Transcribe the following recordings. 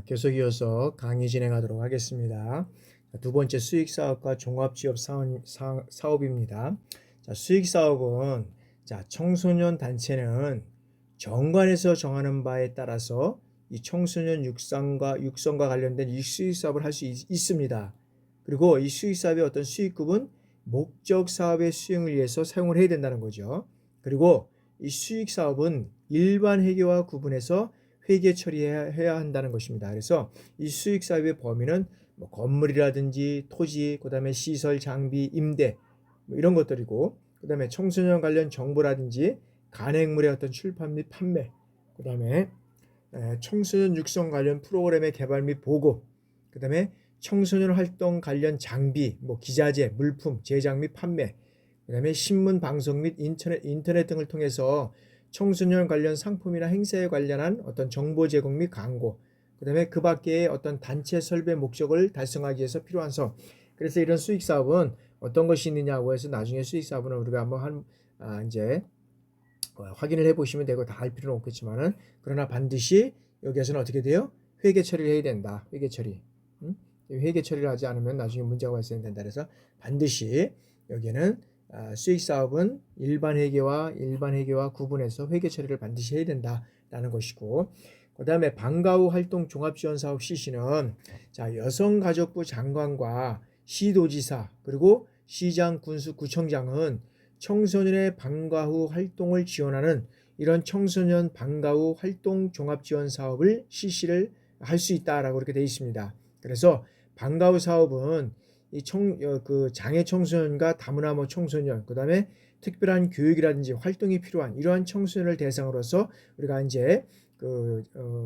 계속 이어서 강의 진행하도록 하겠습니다. 두 번째 수익사업과 종합지원사업입니다. 수익사업은 청소년 단체는 정관에서 정하는 바에 따라서 이 청소년 육성과 관련된 이 수익사업을 할 수 있습니다. 그리고 이 수익사업의 어떤 수익금은 목적 사업의 수행을 위해서 사용을 해야 된다는 거죠. 그리고 이 수익사업은 일반 회계와 구분해서 회계 처리해야 한다는 것입니다. 그래서 이 수익 사업의 범위는 건물이라든지 토지, 그다음에 시설, 장비, 임대 이런 것들이고, 그다음에 청소년 관련 정보라든지 간행물의 어떤 출판 및 판매, 그다음에 청소년 육성 관련 프로그램의 개발 및 보고, 그다음에 청소년 활동 관련 장비, 기자재, 물품 제작 및 판매, 그다음에 신문 방송 및 인터넷 등을 통해서 청소년 관련 상품이나 행사에 관련한 어떤 정보 제공 및 광고, 그다음에 그 밖에 어떤 단체 설계 목적을 달성하기 위해서 필요한 사업. 그래서 이런 수익 사업은 어떤 것이 있느냐고 해서 나중에 수익 사업은 우리가 한번 이제 확인을 해보시면 되고, 다 할 필요는 없겠지만은, 그러나 반드시 여기에서는 어떻게 돼요? 회계 처리를 해야 된다. 회계 처리. 회계 처리를 하지 않으면 나중에 문제가 발생된다. 그래서 반드시 여기에는 수익 사업은 일반 회계와 구분해서 회계 처리를 반드시 해야 된다라는 것이고, 그다음에 방과 후 활동 종합지원 사업 실시는 여성가족부 장관과 시도지사 그리고 시장, 군수, 구청장은 청소년의 방과 후 활동을 지원하는 이런 청소년 방과 후 활동 종합지원 사업을 실시를 할 수 있다라고 이렇게 되어 있습니다. 그래서 방과 후 사업은 그 장애 청소년과 다문화 청소년, 그다음에 특별한 교육이라든지 활동이 필요한 이러한 청소년을 대상으로서 우리가 이제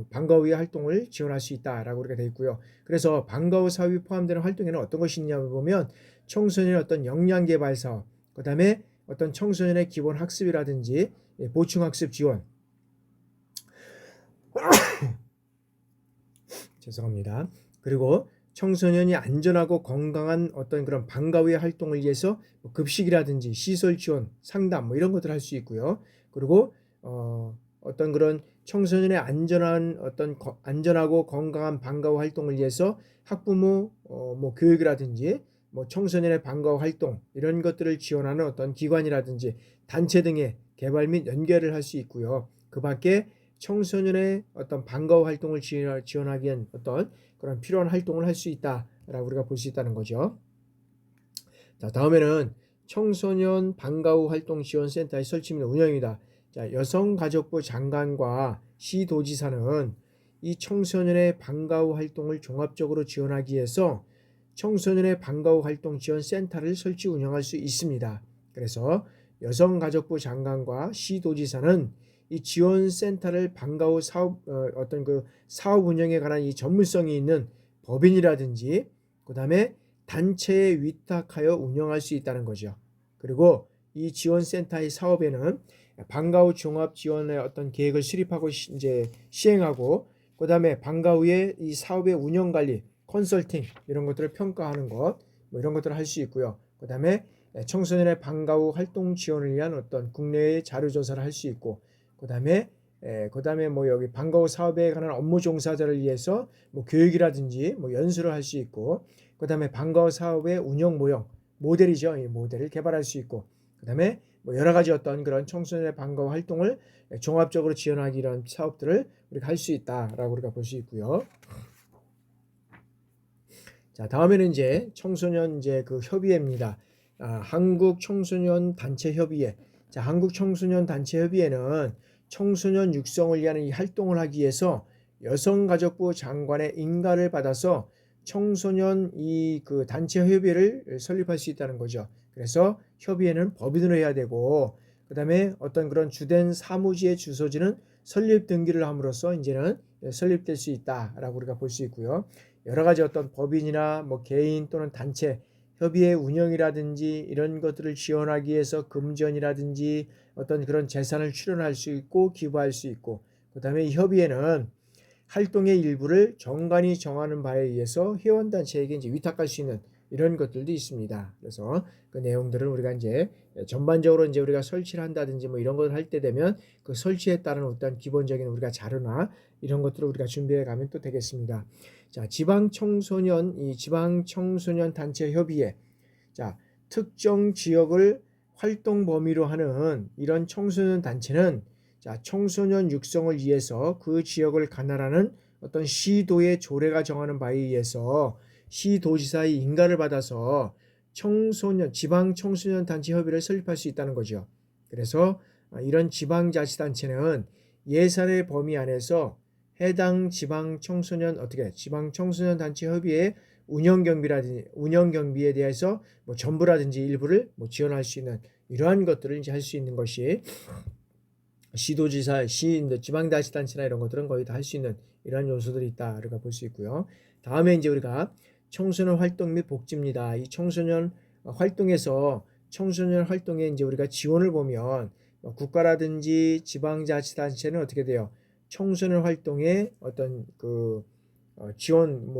방과 후의 활동을 지원할 수 있다라고 우리가 되어 있고요. 그래서 방과 후 사업이 포함되는 활동에는 어떤 것이 있냐고 보면 청소년의 어떤 역량 개발 사업, 그다음에 어떤 청소년의 기본 학습이라든지 보충 학습 지원, 죄송합니다. 그리고 청소년이 안전하고 건강한 어떤 그런 방과 후의 활동을 위해서 급식이라든지 시설 지원, 상담 이런 것들 할 수 있고요. 그리고 어떤 그런 청소년의 안전하고 건강한 방과 후 활동을 위해서 학부모 교육이라든지 청소년의 방과 후 활동 이런 것들을 지원하는 어떤 기관이라든지 단체 등의 개발 및 연결을 할 수 있고요. 그 밖에 청소년의 어떤 방과 후 활동을 지원하기 위한 어떤 그런 필요한 활동을 할 수 있다라고 우리가 볼 수 있다는 거죠. 다음에는 청소년 방과 후 활동 지원센터의 설치 및 운영입니다. 여성가족부 장관과 시도지사는 이 청소년의 방과 후 활동을 종합적으로 지원하기 위해서 청소년의 방과 후 활동 지원센터를 설치 운영할 수 있습니다. 그래서 여성가족부 장관과 시도지사는 이 지원센터를 방과 후 어떤 그 사업 운영에 관한 이 전문성이 있는 법인이라든지 그다음에 단체에 위탁하여 운영할 수 있다는 거죠. 그리고 이 지원센터의 사업에는 방과 후 종합 지원의 어떤 계획을 수립하고 이제 시행하고, 그다음에 방과 후에 이 사업의 운영 관리, 컨설팅 이런 것들을 평가하는 것, 이런 것들을 할 수 있고요. 그다음에 청소년의 방과 후 활동 지원을 위한 어떤 국내의 자료 조사를 할 수 있고, 그다음에 여기 방과 후 사업에 관한 업무 종사자를 위해서 교육이라든지 연수를 할 수 있고, 그다음에 방과 후 사업의 운영 모형 모델이죠. 이 모델을 개발할 수 있고, 그다음에 여러 가지 어떤 그런 청소년의 방과 후 활동을 종합적으로 지원하기 이런 사업들을 우리가 할 수 있다라고 우리가 볼 수 있고요. 다음에는 이제 청소년 그 협의회입니다. 한국 청소년 단체 협의회. 한국 청소년 단체 협의회는 청소년 육성을 위한 이 활동을 하기 위해서 여성가족부 장관의 인가를 받아서 청소년 그 단체 협의회를 설립할 수 있다는 거죠. 그래서 협의회는 법인으로 해야 되고, 그다음에 어떤 그런 주된 사무지의 주소지는 설립 등기를 함으로써 이제는 설립될 수 있다라고 우리가 볼 수 있고요. 여러 가지 어떤 법인이나 개인 또는 단체 협의회 운영이라든지 이런 것들을 지원하기 위해서 금전이라든지 어떤 그런 재산을 출연할 수 있고 기부할 수 있고, 그다음에 이 협의회는 활동의 일부를 정관이 정하는 바에 의해서 회원단체에게 이제 위탁할 수 있는 이런 것들도 있습니다. 그래서 그 내용들을 우리가 이제 전반적으로 이제 우리가 설치를 한다든지 뭐 이런 걸 할 때 되면 그 설치에 따른 어떤 기본적인 우리가 자료나 이런 것들을 우리가 준비해 가면 또 되겠습니다. 자, 지방청소년 단체 협의회. 자, 특정 지역을 활동 범위로 하는 이런 청소년 단체는 자, 청소년 육성을 위해서 그 지역을 관할하는 어떤 시도의 조례가 정하는 바에 의해서 시도지사의 인가를 받아서 지방 청소년 단체 협의를 설립할 수 있다는 거죠. 그래서 이런 지방자치단체는 예산의 범위 안에서 해당 지방 청소년 단체 협의회 운영 경비에 대해서 뭐 전부라든지 일부를 뭐 지원할 수 있는 이러한 것들을 이제 할 수 있는 것이 지방자치단체나 이런 것들은 거의 다 할 수 있는 이러한 요소들이 있다 우리가 볼 수 있고요. 다음에 이제 우리가 청소년 활동 및 복지입니다. 이 청소년 활동에 이제 우리가 지원을 보면 국가라든지 지방자치단체는 어떻게 돼요? 청소년 활동에 어떤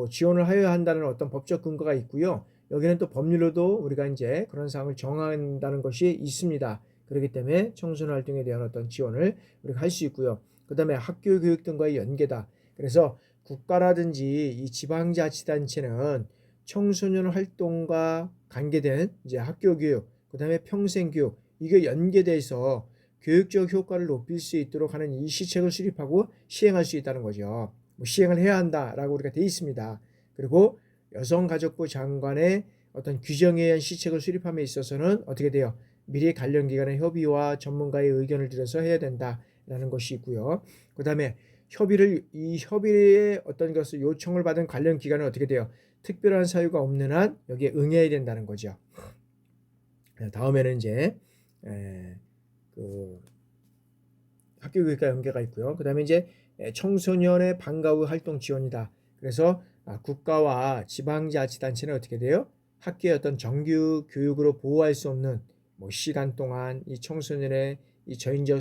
지원을 하여야 한다는 어떤 법적 근거가 있고요. 여기는 또 법률로도 우리가 이제 그런 사항을 정한다는 것이 있습니다. 그렇기 때문에 청소년 활동에 대한 어떤 지원을 우리가 할 수 있고요. 그 다음에 학교 교육 등과의 연계다. 그래서 국가라든지 이 지방자치단체는 청소년 활동과 관계된 이제 학교 교육, 그 다음에 평생 교육, 이게 연계돼서 교육적 효과를 높일 수 있도록 하는 이 시책을 수립하고 시행할 수 있다는 거죠. 시행을 해야 한다라고 우리가 돼 있습니다. 그리고 여성가족부 장관의 어떤 규정에 의한 시책을 수립함에 있어서는 어떻게 돼요? 미리 관련 기관의 협의와 전문가의 의견을 들어서 해야 된다라는 것이 있고요. 그 다음에 이 협의에 어떤 것을 요청을 받은 관련 기관은 어떻게 돼요? 특별한 사유가 없는 한 여기에 응해야 된다는 거죠. 다음에는 이제 학교 교육과 연계가 있고요. 그 다음에 이제 청소년의 방과 후 활동 지원이다. 그래서 국가와 지방자치단체는 어떻게 돼요? 학교의 어떤 정규 교육으로 보호할 수 없는 시간 동안 이 청소년의 이 저인적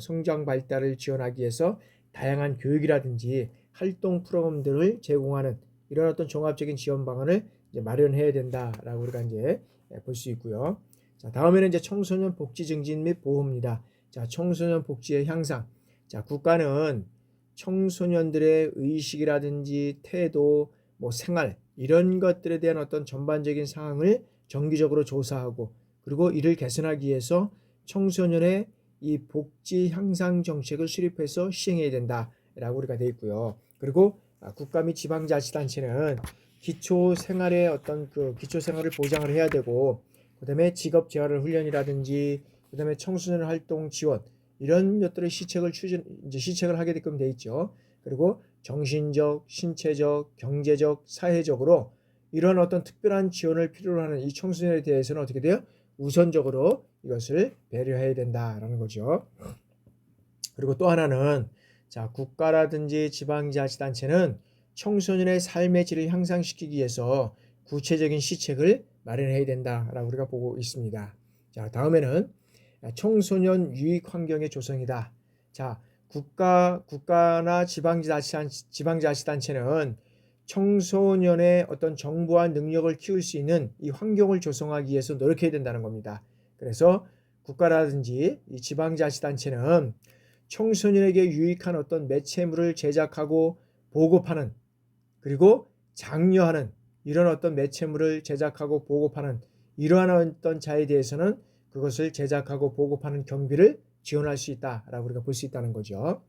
성장 발달을 지원하기 위해서 다양한 교육이라든지 활동 프로그램들을 제공하는 이런 어떤 종합적인 지원 방안을 이제 마련해야 된다라고 우리가 이제 볼 수 있고요. 자, 다음에는 이제 청소년 복지 증진 및 보호입니다. 자, 청소년 복지의 향상. 자, 국가는 청소년들의 의식이라든지 태도, 생활 이런 것들에 대한 어떤 전반적인 사항을 정기적으로 조사하고 그리고 이를 개선하기 위해서 청소년의 이 복지 향상 정책을 수립해서 시행해야 된다라고 우리가 되어 있고요. 그리고 국가 및 지방자치단체는 기초 생활을 보장을 해야 되고 그다음에 직업 재활 훈련이라든지 그다음에 청소년 활동 지원 이런 것들의 시책을 하게 되게끔 돼 있죠. 그리고 정신적, 신체적, 경제적, 사회적으로 이런 어떤 특별한 지원을 필요로 하는 이 청소년에 대해서는 어떻게 돼요? 우선적으로 이것을 배려해야 된다라는 거죠. 그리고 또 하나는 자, 국가라든지 지방자치단체는 청소년의 삶의 질을 향상시키기 위해서 구체적인 시책을 마련해야 된다라고 우리가 보고 있습니다. 자, 다음에는 청소년 유익 환경의 조성이다. 자, 국가나 지방자치단체는 청소년의 어떤 정보와 능력을 키울 수 있는 이 환경을 조성하기 위해서 노력해야 된다는 겁니다. 그래서 국가라든지 이 지방자치단체는 청소년에게 유익한 어떤 매체물을 제작하고 보급하는 그리고 장려하는 이런 어떤 매체물을 제작하고 보급하는 이러한 어떤 자에 대해서는 그것을 제작하고 보급하는 경비를 지원할 수 있다라고 우리가 볼 수 있다는 거죠.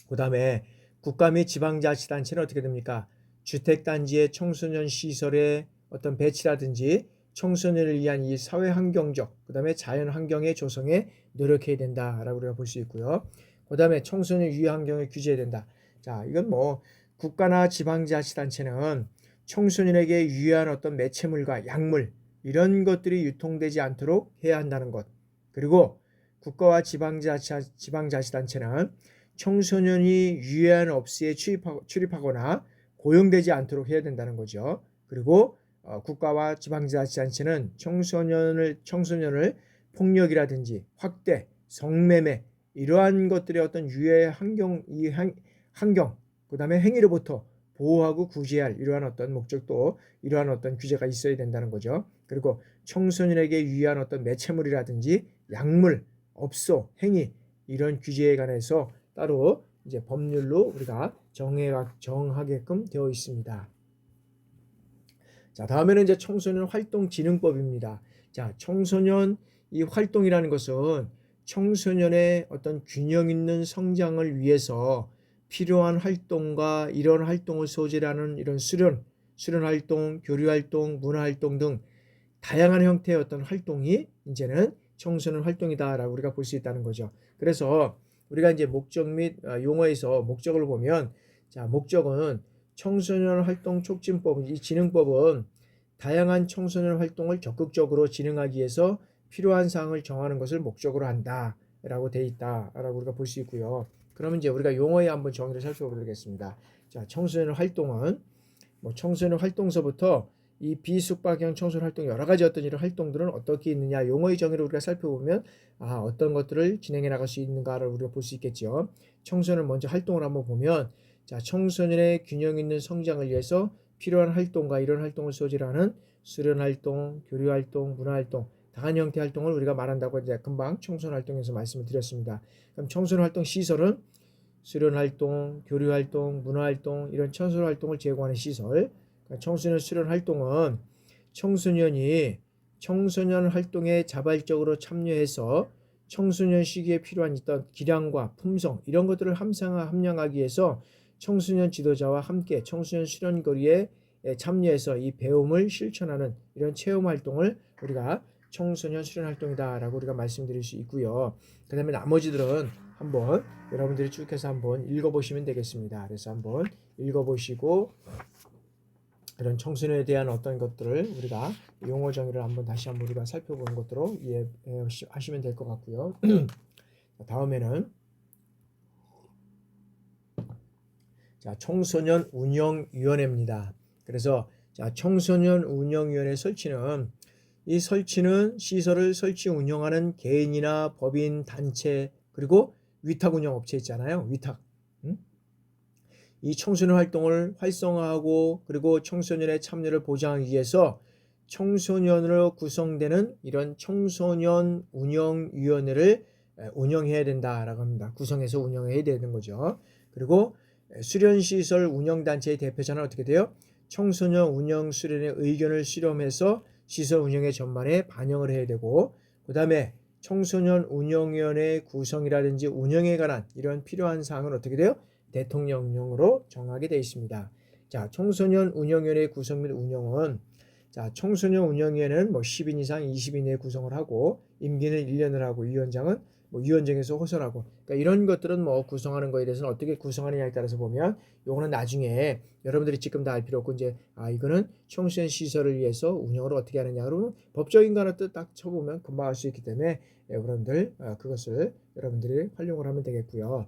그 다음에 국가 및 지방자치단체는 어떻게 됩니까? 주택단지의 청소년 시설의 어떤 배치라든지 청소년을 위한 이 사회 환경적, 그 다음에 자연 환경의 조성에 노력해야 된다라고 우리가 볼 수 있고요. 그 다음에 청소년 유해 환경을 규제해야 된다. 자, 이건 국가나 지방자치단체는 청소년에게 유해한 어떤 매체물과 약물 이런 것들이 유통되지 않도록 해야 한다는 것. 그리고 국가와 지방자치단체는 청소년이 유해한 업체에 출입하거나 고용되지 않도록 해야 된다는 거죠. 그리고 국가와 지방자치단체는 청소년을 폭력이라든지 학대, 성매매 이러한 것들의 어떤 유해 환경, 그 다음에 행위로부터 보호하고 구제할 이러한 어떤 목적도 이러한 어떤 규제가 있어야 된다는 거죠. 그리고 청소년에게 유의한 어떤 매체물이라든지 약물, 업소, 행위 이런 규제에 관해서 따로 이제 법률로 우리가 정하게끔 되어 있습니다. 자, 다음에는 이제 청소년 활동진흥법입니다. 자, 청소년 이 활동이라는 것은 청소년의 어떤 균형 있는 성장을 위해서 필요한 활동과 이런 활동을 소재로 하는 이런 수련 활동, 교류 활동, 문화 활동 등 다양한 형태의 어떤 활동이 이제는 청소년 활동이다라고 우리가 볼 수 있다는 거죠. 그래서 우리가 이제 목적 및 용어에서 목적을 보면, 자, 목적은 청소년 활동 촉진법, 이 진흥법은 다양한 청소년 활동을 적극적으로 진행하기 위해서 필요한 사항을 정하는 것을 목적으로 한다라고 돼 있다라고 우리가 볼 수 있고요. 그러면 이제 우리가 용어의 한번 정의를 살펴보겠습니다. 자, 청소년 활동은 청소년 활동서부터 이 비숙박형 청소년 활동 여러 가지 어떤 이런 활동들은 어떻게 있느냐 용어의 정의를 우리가 살펴보면 어떤 것들을 진행해 나갈 수 있는가를 우리가 볼 수 있겠죠. 청소년 먼저 활동을 한번 보면, 자, 청소년의 균형 있는 성장을 위해서 필요한 활동과 이런 활동을 소재로 하는 수련 활동, 교류 활동, 문화 활동, 다양한 형태 활동을 우리가 말한다고 이제 금방 청소년 활동에서 말씀을 드렸습니다. 그럼 청소년 활동 시설은 수련 활동, 교류 활동, 문화 활동 이런 청소년 활동을 제공하는 시설. 청소년 수련 활동은 청소년이 청소년 활동에 자발적으로 참여해서 청소년 시기에 필요한 어떤 기량과 품성 이런 것들을 함양하기 위해서 청소년 지도자와 함께 청소년 수련거리에 참여해서 이 배움을 실천하는 이런 체험 활동을 우리가 청소년 수련 활동이다라고 우리가 말씀드릴 수 있고요. 그 다음에 나머지들은 한번 여러분들이 쭉 해서 한번 읽어보시면 되겠습니다. 그래서 한번 읽어보시고 이런 청소년에 대한 어떤 것들을 우리가 용어 정의를 한번 다시 한번 우리가 살펴보는 것으로 이해하시면 될 것 같고요. 다음에는 자, 청소년 운영위원회입니다. 그래서 자, 청소년 운영위원회 설치는 이 설치는 시설을 설치 운영하는 개인이나 법인, 단체 그리고 위탁 운영 업체 있잖아요. 위탁. 이 청소년 활동을 활성화하고 그리고 청소년의 참여를 보장하기 위해서 청소년으로 구성되는 이런 청소년 운영위원회를 운영해야 된다라고 합니다. 구성해서 운영해야 되는 거죠. 그리고 수련시설 운영단체의 대표자는 어떻게 돼요? 청소년 운영 수련의 의견을 수렴해서 시설 운영의 전반에 반영을 해야 되고, 그 다음에 청소년 운영위원회 구성이라든지 운영에 관한 이런 필요한 사항은 어떻게 돼요? 대통령령으로 정하게 되어 있습니다. 자, 청소년 운영위원회 구성 및 운영은 자, 청소년 운영위원회는 10인 이상 20인 내에 구성을 하고 임기는 1년을 하고 위원장은 위원장에서 호선하고, 그러니까 이런 것들은 구성하는 거에 대해서는 어떻게 구성하느냐에 따라서 보면 요거는 나중에 여러분들이 지금 다 알 필요 없고 이제 이거는 청소년 시설을 위해서 운영을 어떻게 하느냐 그러면 법적인 거나 딱 쳐보면 금방 알 수 있기 때문에 여러분들 그것을 여러분들이 활용을 하면 되겠고요.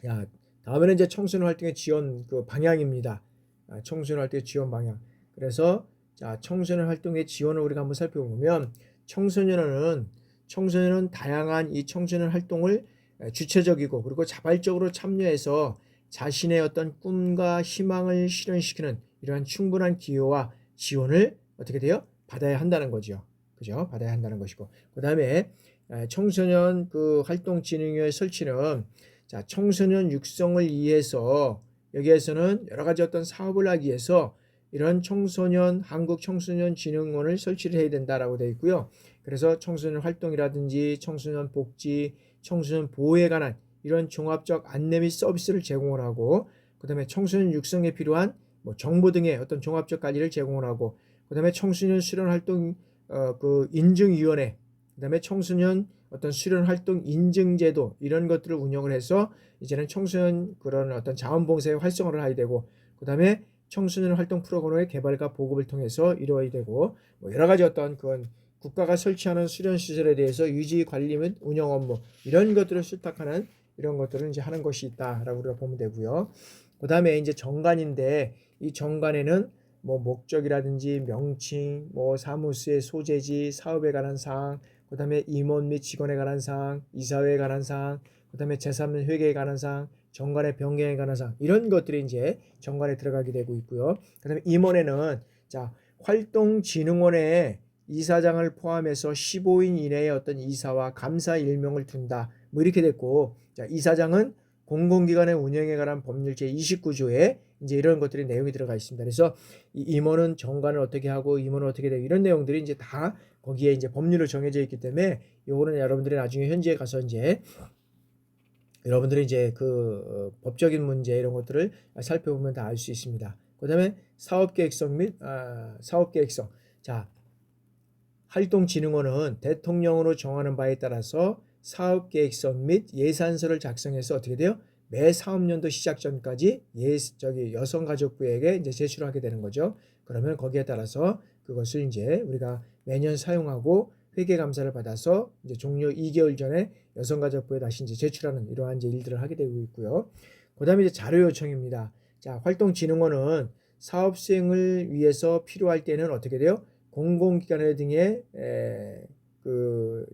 야, 다음에는 이제 청소년 활동의 지원 그 방향입니다. 청소년 활동의 지원 방향. 그래서 자, 청소년 활동의 지원을 우리가 한번 살펴보면 청소년은 다양한 이 청소년 활동을 주체적이고 그리고 자발적으로 참여해서 자신의 어떤 꿈과 희망을 실현시키는 이러한 충분한 기여와 지원을 어떻게 돼요? 받아야 한다는 거죠. 그죠? 받아야 한다는 것이고. 그다음에 청소년 그 활동진흥위원회 설치는 자, 청소년 육성을 위해서 여기에서는 여러 가지 어떤 사업을 하기 위해서 이런 한국 청소년 진흥원을 설치를 해야 된다라고 되어 있고요. 그래서 청소년 활동이라든지 청소년 복지, 청소년 보호에 관한 이런 종합적 안내 및 서비스를 제공을 하고, 그 다음에 청소년 육성에 필요한 정보 등의 어떤 종합적 관리를 제공을 하고, 그 다음에 청소년 수련 활동 그 인증위원회, 그 다음에 청소년 어떤 수련 활동 인증제도 이런 것들을 운영을 해서 이제는 청소년 그런 어떤 자원봉사의 활성화를 하게 되고, 그 다음에 청소년 활동 프로그램의 개발과 보급을 통해서 이루어야 되고, 여러 가지 어떤 그건 국가가 설치하는 수련 시설에 대해서 유지 관리 및 운영 업무 이런 것들을 수탁하는 이런 것들을 이제 하는 것이 있다라고 우리가 보면 되고요. 그 다음에 이제 정관인데 이 정관에는 목적이라든지 명칭, 사무소의 소재지, 사업에 관한 사항, 그 다음에 임원 및 직원에 관한 사항, 이사회에 관한 사항, 그 다음에 재산 및 회계에 관한 사항, 정관의 변경에 관한 사항 이런 것들이 이제 정관에 들어가게 되고 있고요. 그다음에 임원에는 자 활동진흥원에 이사장을 포함해서 15인 이내의 어떤 이사와 감사 일명을 둔다. 뭐 이렇게 됐고, 자 이사장은 공공기관의 운영에 관한 법률 제29조에 이제 이런 것들이 내용이 들어가 있습니다. 그래서 이 임원은 정관을 어떻게 하고 임원은 어떻게 되고 이런 내용들이 이제 다 거기에 이제 법률로 정해져 있기 때문에 요거는 여러분들이 나중에 현지에 가서 이제 여러분들이 이제 그 법적인 문제 이런 것들을 살펴보면 다 알 수 있습니다. 그다음에 사업계획성 및 사업계획성. 자, 활동진흥원은 대통령으로 정하는 바에 따라서 사업계획성 및 예산서를 작성해서 어떻게 돼요? 매 사업년도 시작 전까지 여성가족부에게 이제 제출하게 되는 거죠. 그러면 거기에 따라서 그것을 이제 우리가 매년 사용하고 회계감사를 받아서 이제 종료 2개월 전에 여성가족부에 다시 이제 제출하는 이러한 이제 일들을 하게 되고 있고요. 그다음에 이제 자료 요청입니다. 자, 활동진흥원은 사업 수행을 위해서 필요할 때는 어떻게 돼요? 공공기관 등에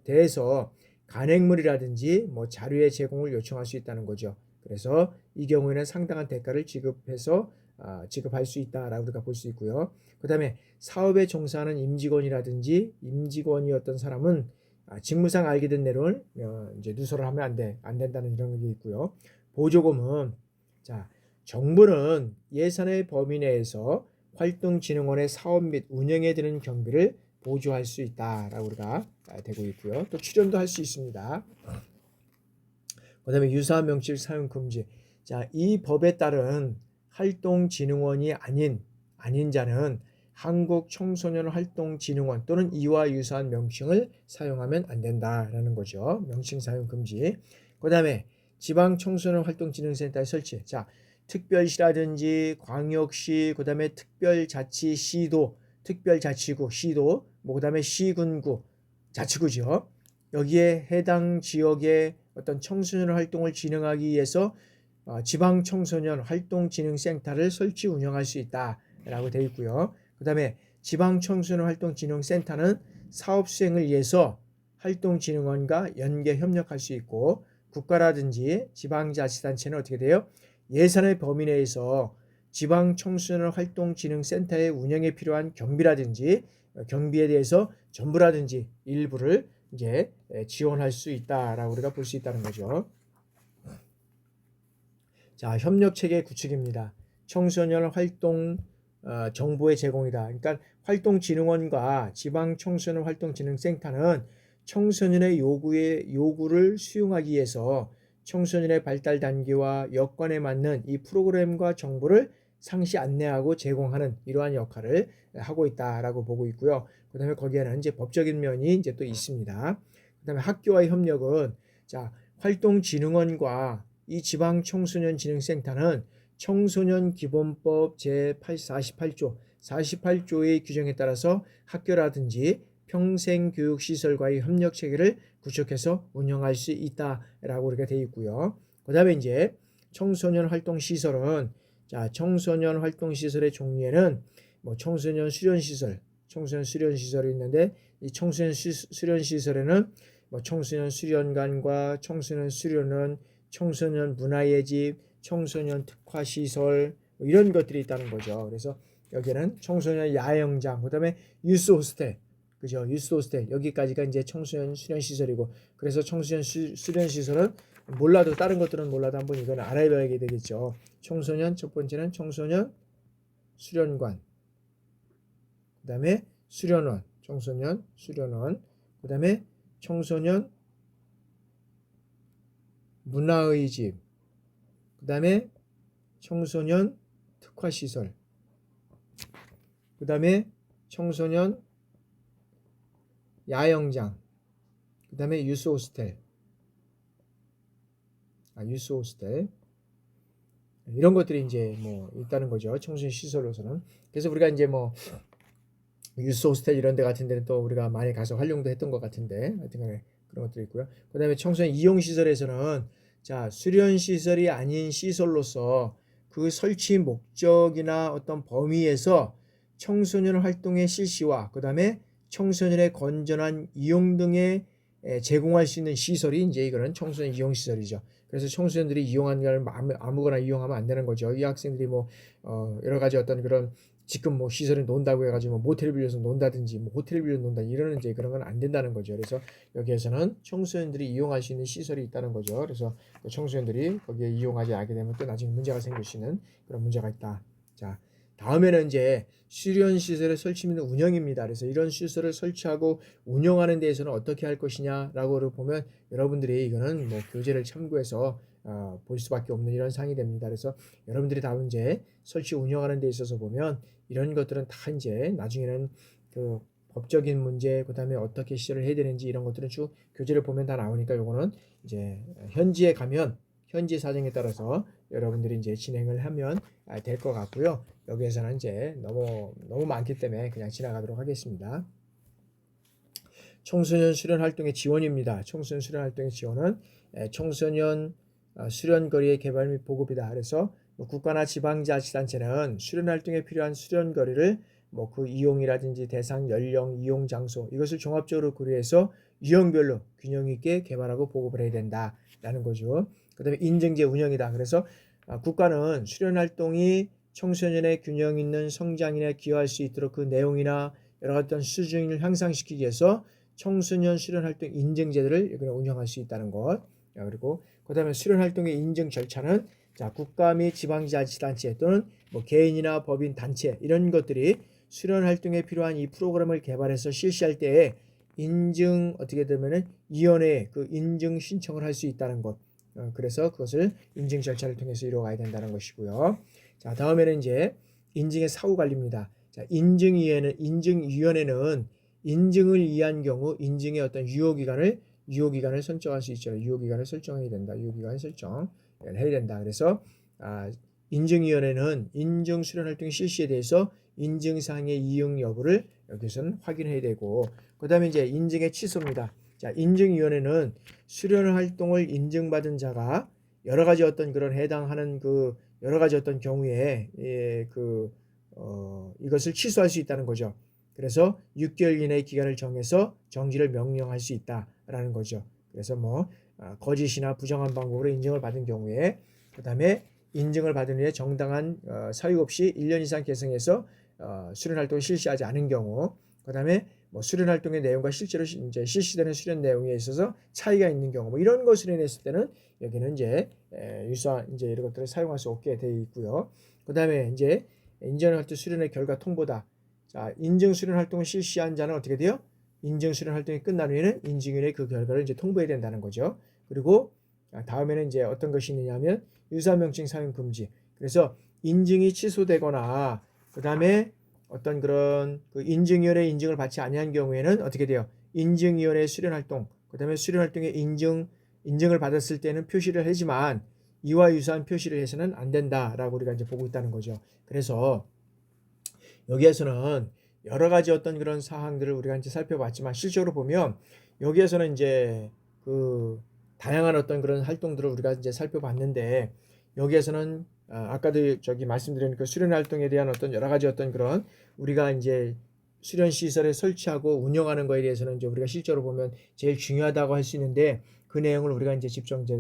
대해서 간행물이라든지 뭐 자료의 제공을 요청할 수 있다는 거죠. 그래서 이 경우에는 상당한 대가를 지급할 수 있다라고 우리가 볼 수 있고요. 그 다음에 사업에 종사하는 임직원이라든지 임직원이었던 사람은 직무상 알게 된 내용을 이제 누설을 하면 안 된다는 이런 게 있고요. 보조금은 자 정부는 예산의 범위 내에서 활동진흥원의 사업 및 운영에 드는 경비를 보조할 수 있다라고 우리가 되고 있고요. 또 출연도 할 수 있습니다. 그다음에 유사한 명칭 사용 금지. 자, 이 법에 따른 활동진흥원이 아닌 자는 한국청소년활동진흥원 또는 이와 유사한 명칭을 사용하면 안 된다라는 거죠. 명칭 사용 금지. 그다음에 지방청소년활동진흥센터의 설치. 자, 특별시라든지 광역시, 그다음에 특별자치시도, 특별자치구, 시도, 뭐 그다음에 시군구, 자치구죠. 여기에 해당 지역의 어떤 청소년 활동을 진행하기 위해서 지방청소년활동진흥센터를 설치 운영할 수 있다라고 되어 있고요. 그다음에 지방청소년활동진흥센터는 사업 수행을 위해서 활동진흥원과 연계 협력할 수 있고 국가라든지 지방자치단체는 어떻게 돼요? 예산의 범위 내에서 지방청소년활동진흥센터의 운영에 필요한 경비라든지 경비에 대해서 전부라든지 일부를 이제 지원할 수 있다라고 우리가 볼 수 있다는 거죠. 자, 협력체계 구축입니다. 청소년 활동 정보의 제공이다. 그러니까 활동진흥원과 지방청소년활동진흥센터는 청소년의 요구를 수용하기 위해서 청소년의 발달 단계와 여건에 맞는 이 프로그램과 정보를 상시 안내하고 제공하는 이러한 역할을 하고 있다라고 보고 있고요. 그다음에 거기에는 이제 법적인 면이 이제 또 있습니다. 그다음에 학교와의 협력은 자, 활동진흥원과 이 지방청소년진흥센터는 청소년기본법 제48조의 규정에 따라서 학교라든지 평생교육시설과의 협력체계를 구축해서 운영할 수 있다라고 우리가 되어 있고요. 그 다음에 이제 청소년 활동시설은 자, 청소년 활동시설의 종류에는 뭐 청소년 수련시설이 있는데 이 청소년 수련시설에는 뭐 청소년 수련관과 청소년 수련원, 청소년 문화의 집, 청소년 특화시설 뭐 이런 것들이 있다는 거죠. 그래서 여기는 청소년 야영장, 그다음에 유스 호스텔, 그죠? 유스 호스텔 여기까지가 이제 청소년 수련 시설이고, 그래서 청소년 수련 시설은 몰라도 다른 것들은 몰라도 한번 이건 알아봐야 되겠죠. 청소년 첫 번째는 청소년 수련관, 그다음에 수련원, 청소년 수련원, 그다음에 청소년 문화의 집, 그다음에 청소년 특화시설, 그다음에 청소년 야영장, 그다음에 유스 호스텔, 이런 것들이 이제 뭐 있다는 거죠. 청소년 시설로서는. 그래서 우리가 이제 뭐 유스 호스텔 이런 데 같은 데는 또 우리가 많이 가서 활용도 했던 것 같은데 하여튼간에 그런 것들이 있고요. 그다음에 청소년 이용 시설에서는 자, 수련 시설이 아닌 시설로서 그 설치 목적이나 어떤 범위에서 청소년 활동의 실시와 그다음에 청소년의 건전한 이용 등에 제공할 수 있는 시설이 이제 이거는 청소년 이용 시설이죠. 그래서 청소년들이 이용하는 걸 아무거나 이용하면 안 되는 거죠. 이 학생들이 뭐 여러 가지 어떤 그런 지금 뭐 시설에 논다고 해가지고 뭐 모텔을 빌려서 논다든지 뭐 호텔을 빌려 논다 이러는 이제 그런 건 안 된다는 거죠. 그래서 여기에서는 청소년들이 이용할 수 있는 시설이 있다는 거죠. 그래서 그 청소년들이 거기에 이용하지 않게 되면 또 나중에 문제가 생길 수 있는 그런 문제가 있다. 자, 다음에는 이제 수련 시설의 설치 및 운영입니다. 그래서 이런 시설을 설치하고 운영하는 데에서는 어떻게 할 것이냐라고 보면 여러분들이 이거는 뭐 교재를 참고해서 볼 수밖에 없는 이런 사항이 됩니다. 그래서 여러분들이 다음 이제 설치 운영하는 데 있어서 보면 이런 것들은 다 이제 나중에는 그 법적인 문제, 그다음에 어떻게 시설을 해야 되는지 이런 것들은 쭉 교재를 보면 다 나오니까 요거는 이제 현지에 가면 현지 사정에 따라서 여러분들이 이제 진행을 하면 될 것 같고요. 여기에서는 이제 너무 많기 때문에 그냥 지나가도록 하겠습니다. 청소년 수련 활동의 지원입니다. 청소년 수련 활동의 지원은 청소년 수련거리의 개발 및 보급이다. 그래서 국가나 지방자치단체는 수련 활동에 필요한 수련거리를 뭐 그 이용이라든지 대상, 연령, 이용 장소 이것을 종합적으로 고려해서 유형별로 균형 있게 개발하고 보급을 해야 된다라는 거죠. 그다음에 인증제 운영이다. 그래서 국가는 수련 활동이 청소년의 균형 있는 성장에 기여할 수 있도록 그 내용이나 여러 가지 수준을 향상시키기 위해서 청소년 수련활동 인증제도를 운영할 수 있다는 것. 그리고 그다음에 수련활동의 인증 절차는 국가 및 지방자치단체 또는 뭐 개인이나 법인 단체 이런 것들이 수련활동에 필요한 이 프로그램을 개발해서 실시할 때에 인증 어떻게 되면은 위원회에 그 인증 신청을 할 수 있다는 것. 그래서 그것을 인증 절차를 통해서 이루어가야 된다는 것이고요. 자, 다음에는 이제 인증의 사후 관리입니다. 자, 인증위원회는 인증을 위한 경우 인증의 어떤 유효기간을 설정할 수 있죠. 유효기간을 설정해야 된다. 유효기간 설정을 해야 된다. 그래서 인증위원회는 인증 수련 활동 실시에 대해서 인증사항의 이용 여부를 여기서는 확인해야 되고, 그 다음에 이제 인증의 취소입니다. 자, 인증위원회는 수련 활동을 인증받은 자가 여러 가지 어떤 그런 해당하는 그 여러 가지 어떤 경우에 이것을 취소할 수 있다는 거죠. 그래서 6개월 이내의 기간을 정해서 정지를 명령할 수 있다라는 거죠. 그래서 뭐 거짓이나 부정한 방법으로 인증을 받은 경우에 그 다음에 인증을 받은 후에 정당한 사유 없이 1년 이상 계승해서 수련 활동을 실시하지 않은 경우, 그 다음에 뭐 수련 활동의 내용과 실제로 이제 실시되는 수련 내용에 있어서 차이가 있는 경우, 뭐 이런 것을 해냈을 때는 여기는 이제 유사한 이제 이런 것들을 사용할 수 없게 되어 있고요. 그 다음에 이제 인증 활동 수련의 결과 통보다. 자, 인증 수련 활동을 실시한 자는 어떻게 돼요? 인증 수련 활동이 끝난 후에는 인증위원회에 그 결과를 이제 통보해야 된다는 거죠. 그리고 다음에는 이제 어떤 것이 있느냐면 유사명칭 사용 금지. 그래서 인증이 취소되거나 그 다음에 어떤 그런 그 인증위원회 인증을 받지 아니한 경우에는 어떻게 돼요? 인증위원회 수련활동, 그 다음에 수련활동에 인증을 받았을 때는 표시를 하지만 이와 유사한 표시를 해서는 안 된다라고 우리가 이제 보고 있다는 거죠. 그래서 여기에서는 여러 가지 어떤 그런 사항들을 우리가 이제 살펴봤지만 실제로 보면 여기에서는 이제 그 다양한 어떤 그런 활동들을 우리가 이제 살펴봤는데 여기에서는 아까도 저기 말씀드린 그 수련 활동에 대한 어떤 여러 가지 어떤 그런 우리가 이제 수련 시설에 설치하고 운영하는 거에 대해서는 이제 우리가 실제로 보면 제일 중요하다고 할 수 있는데 그 내용을 우리가 이제 직접 이제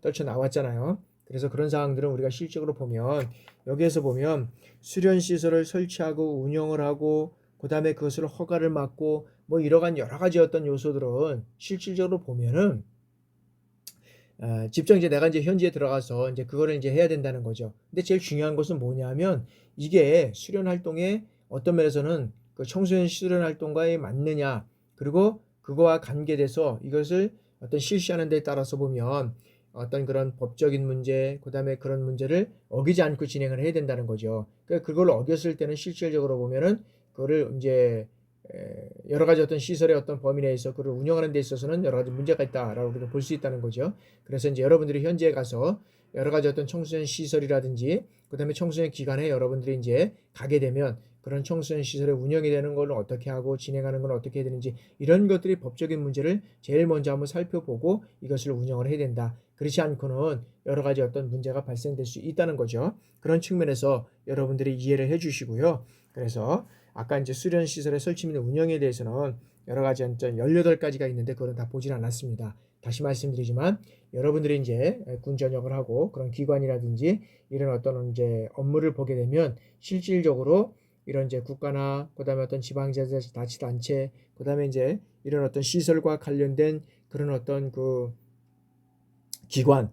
떨쳐 나왔잖아요. 그래서 그런 사항들은 우리가 실적으로 보면 여기에서 보면 수련 시설을 설치하고 운영을 하고 그 다음에 그것을 허가를 받고 뭐 이러한 여러 가지 어떤 요소들은 실질적으로 보면은 직접 이제 내가 이제 현지에 들어가서 이제 그거를 이제 해야 된다는 거죠. 근데 제일 중요한 것은 뭐냐면 이게 수련 활동에 어떤 면에서는 그 청소년 수련 활동과에 맞느냐, 그리고 그거와 관계돼서 이것을 어떤 실시하는 데 따라서 보면 어떤 그런 법적인 문제, 그 다음에 그런 문제를 어기지 않고 진행을 해야 된다는 거죠. 그러니까 그걸 어겼을 때는 실질적으로 보면은 그거를 이제 여러 가지 어떤 시설의 어떤 범위 내에서 그걸 운영하는 데 있어서는 여러 가지 문제가 있다라고 우리가 볼 수 있다는 거죠. 그래서 이제 여러분들이 현지에 가서 여러 가지 어떤 청소년 시설이라든지 그다음에 청소년 기관에 여러분들이 이제 가게 되면 그런 청소년 시설의 운영이 되는 걸 어떻게 하고 진행하는 건 어떻게 해야 되는지 이런 것들이 법적인 문제를 제일 먼저 한번 살펴보고 이것을 운영을 해야 된다. 그렇지 않고는 여러 가지 어떤 문제가 발생될 수 있다는 거죠. 그런 측면에서 여러분들이 이해를 해 주시고요. 그래서 아까 이제 수련 시설의 설치 및 운영에 대해서는 여러 가지 18가지가 있는데 그건 다 보진 않았습니다. 다시 말씀드리지만 여러분들이 이제 군 전역을 하고 그런 기관이라든지 이런 어떤 이제 업무를 보게 되면 실질적으로 이런 이제 국가나 그다음에 어떤 지방자치단체 그다음에 이제 이런 어떤 시설과 관련된 그런 어떤 그 기관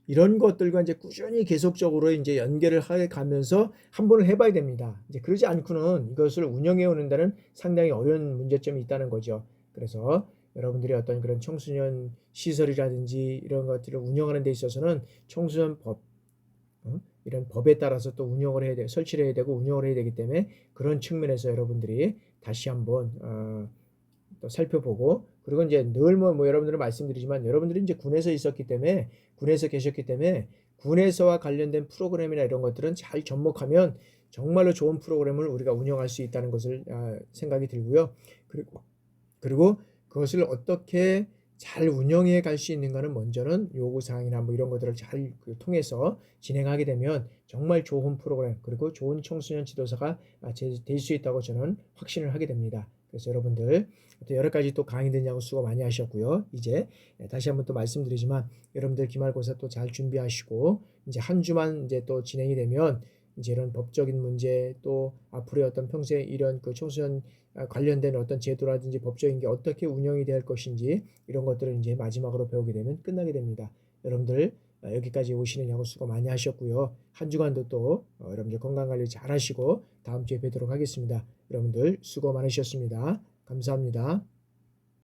이런 것들과 이제 꾸준히 계속적으로 이제 연결을 해 가면서 한 번을 해 봐야 됩니다. 이제 그러지 않고는 이것을 운영해 오는 데는 상당히 어려운 문제점이 있다는 거죠. 그래서 여러분들이 어떤 그런 청소년 시설이라든지 이런 것들을 운영하는 데 있어서는 청소년 법 이런 법에 따라서 또 운영을 해야 돼 설치를 해야 되고 운영을 해야 되기 때문에 그런 측면에서 여러분들이 다시 한번 또 살펴보고 그리고 이제 늘 뭐 여러분들은 말씀드리지만 여러분들이 이제 군에서 있었기 때문에 군에서 계셨기 때문에 군에서와 관련된 프로그램이나 이런 것들은 잘 접목하면 정말로 좋은 프로그램을 우리가 운영할 수 있다는 것을 생각이 들고요. 그리고 그것을 어떻게 잘 운영해 갈 수 있는가는 먼저는 요구사항이나 뭐 이런 것들을 잘 통해서 진행하게 되면 정말 좋은 프로그램 그리고 좋은 청소년 지도사가 될 수 있다고 저는 확신을 하게 됩니다. 그래서 여러분들 또 여러 가지 또 강의 듣냐고 수고 많이 하셨고요. 이제 다시 한번 또 말씀드리지만 여러분들 기말고사 또 잘 준비하시고 이제 한 주만 이제 또 진행이 되면 이제 이런 법적인 문제 또 앞으로의 어떤 평생 이런 그 청소년 관련된 어떤 제도라든지 법적인 게 어떻게 운영이 될 것인지 이런 것들을 이제 마지막으로 배우게 되면 끝나게 됩니다. 여러분들 여기까지 오시느냐고 수고 많이 하셨고요. 한 주간도 또 여러분들 건강관리 잘 하시고 다음 주에 뵙도록 하겠습니다. 여러분들 수고 많으셨습니다. 감사합니다.